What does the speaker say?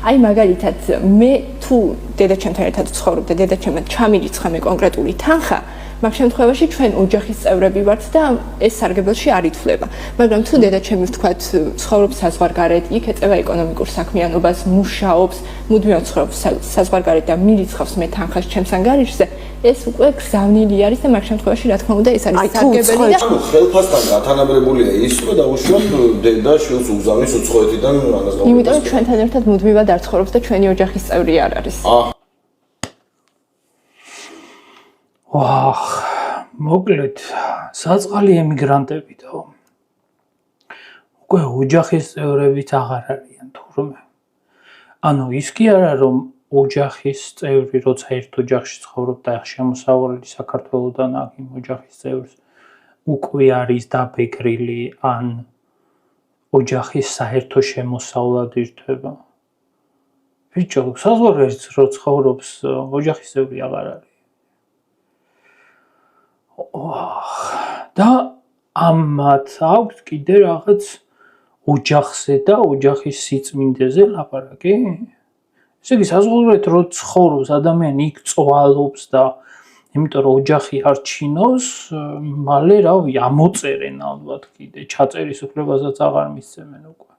აი მაგალითად მე თუ დედაჩემთან ერთად ვცხოვრობ და დედაჩემმა ჩამირიცხა მე კონკრეტული თანხა, მაგ შემთხვევაში ჩვენ ოჯახის წევრები ვართ და ეს სარგებლოში არ ითვლება. მაგრამ თუ დედაჩემი ვთქვათ ცხოვრობს საზღვარგარეთ, იქ ეწევა ეკონომიკურ საქმიანობას, მუშაობს, მუდმივად ცხოვრობს საზღვარგარეთ და მირიცხავს მე თანხას ჩემს ანგარიშზე, ეს უკვე გზავნილი არის და მაგ შემთხვევაში რა თქმა უნდა ეს არის სარგებელი და ხელფასთან გათანაბრებულია ის, რომ დაუშვათ დედა შვილს უგზავნის უცხოეთიდან რამას გავაკეთოს. იმიტომ რომ ჩვენთან ერთად მუდმივად არ ცხოვრობს და ჩვენი ოჯახის წევრი არ არის. მოკლედ, საწყალი ემიგრანტებიდან უკვე ოჯახის წევრებიც აღარ არიან თურმე. ანუ ის კი არა რომ ოჯახის წევრი როცა ერთ ოჯახში ცხოვრობდა შემოსავლელი საქართველოდან აქ იმ ოჯახის წევრს უკვე არის დაბეგრილი ან ოჯახის საერთო შემოსავლად ირთვება. ბიჭო, საზღვარგარეთ რო ცხოვრობს ოჯახის წევრი აღარ არის. და ამათ აქვს კიდე რაღაც ოჯახზე და ოჯახის სიწმინდეზე ლაპარაკი? ესე იგი საზღვარგარეთ რო ცხოვრობს ადამიანი იქ წვალობს და იმიტომ რომ ოჯახი არ ჩინოს, მალე რავი ამოწერენ ალბათ კიდე ჩაწერის უფლებასაც აღარ მისცემენ უკვე.